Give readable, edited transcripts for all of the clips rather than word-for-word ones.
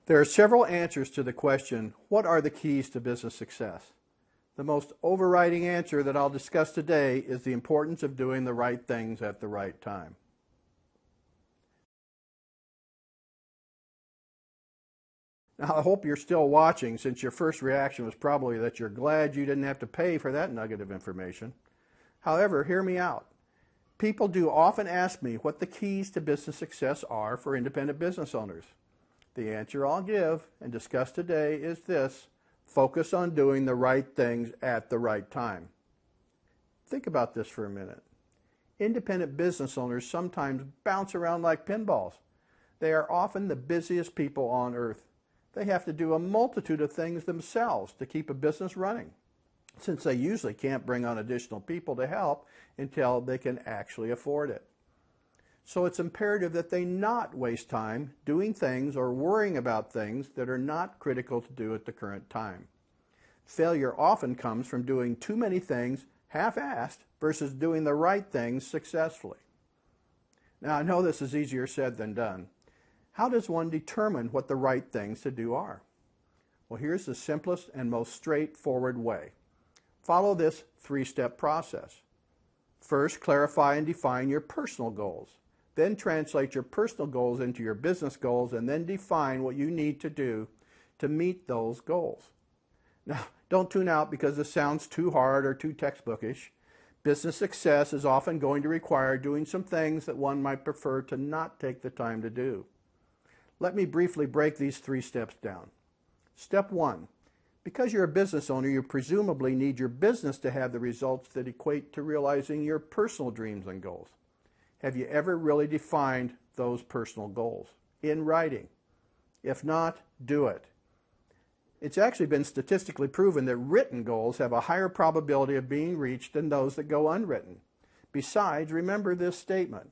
There are several answers to the question, what are the keys to business success? The most overriding answer that I'll discuss today is the importance of doing the right things at the right time. Now, I hope you're still watching, since your first reaction was probably that you're glad you didn't have to pay for that nugget of information. However, hear me out. People do often ask me what the keys to business success are for independent business owners. The answer I'll give and discuss today is this: focus on doing the right things at the right time. Think about this for a minute. Independent business owners sometimes bounce around like pinballs. They are often the busiest people on earth. They have to do a multitude of things themselves to keep a business running, since they usually can't bring on additional people to help until they can actually afford it. So it's imperative that they not waste time doing things or worrying about things that are not critical to do at the current time. Failure often comes from doing too many things half-assed versus doing the right things successfully. Now, I know this is easier said than done. How does one determine what the right things to do are? Well, here's the simplest and most straightforward way. Follow this three-step process. First, clarify and define your personal goals. Then translate your personal goals into your business goals, and then define what you need to do to meet those goals. Now, don't tune out because this sounds too hard or too textbookish. Business success is often going to require doing some things that one might prefer to not take the time to do. Let me briefly break these three steps down. Step one, because you're a business owner, you presumably need your business to have the results that equate to realizing your personal dreams and goals. Have you ever really defined those personal goals in writing? If not, do it. It's actually been statistically proven that written goals have a higher probability of being reached than those that go unwritten. Besides, remember this statement: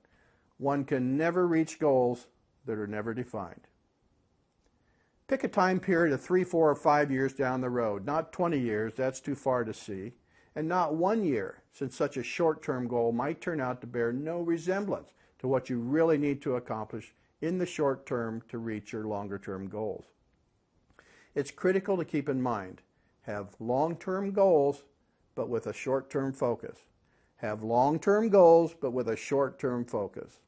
one can never reach goals that are never defined. Pick a time period of 3, 4, or 5 years down the road, not 20 years, that's too far to see, and not 1 year, since such a short-term goal might turn out to bear no resemblance to what you really need to accomplish in the short term to reach your longer-term goals. It's critical to keep in mind, have long-term goals, but with a short-term focus. Have long-term goals, but with a short-term focus.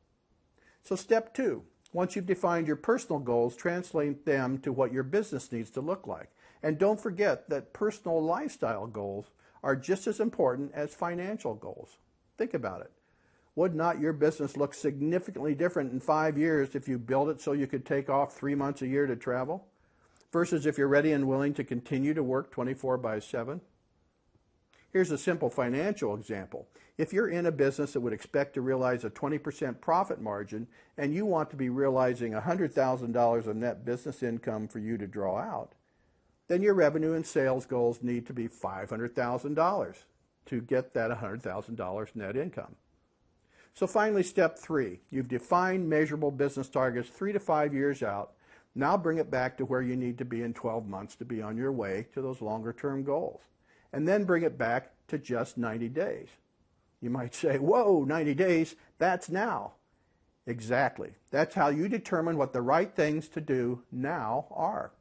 So step two, once you've defined your personal goals, translate them to what your business needs to look like. And don't forget that personal lifestyle goals are just as important as financial goals. Think about it. Would not your business look significantly different in 5 years if you built it so you could take off 3 months a year to travel, versus if you're ready and willing to continue to work 24/7? Here's a simple financial example. If you're in a business that would expect to realize a 20% profit margin and you want to be realizing $100,000 of net business income for you to draw out, then your revenue and sales goals need to be $500,000 to get that $100,000 net income. So finally, step three, you've defined measurable business targets 3 to 5 years out. Now bring it back to where you need to be in 12 months to be on your way to those longer-term goals. And then bring it back to just 90 days. You might say, whoa, 90 days, that's now. Exactly. That's how you determine what the right things to do now are.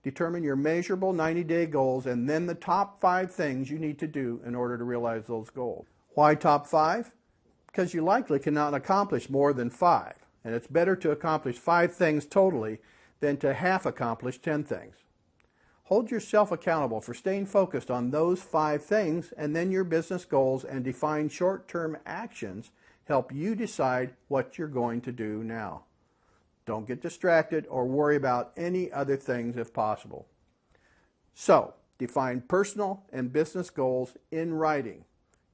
Determine your measurable 90-day goals and then the top 5 things you need to do in order to realize those goals. Why top 5? Because you likely cannot accomplish more than 5. And it's better to accomplish 5 things totally than to half accomplish 10 things. Hold yourself accountable for staying focused on those 5 things, and then your business goals and defined short-term actions help you decide what you're going to do now. Don't get distracted or worry about any other things if possible. So, define personal and business goals in writing.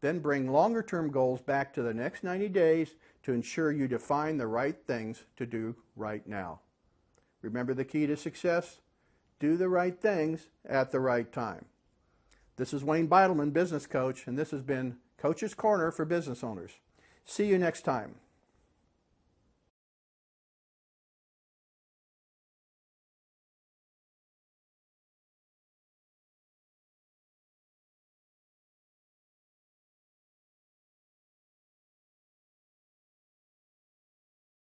Then bring longer-term goals back to the next 90 days to ensure you define the right things to do right now. Remember the key to success? Do the right things at the right time. This is Wayne Beitelman, Business Coach, and this has been Coach's Corner for Business Owners. See you next time.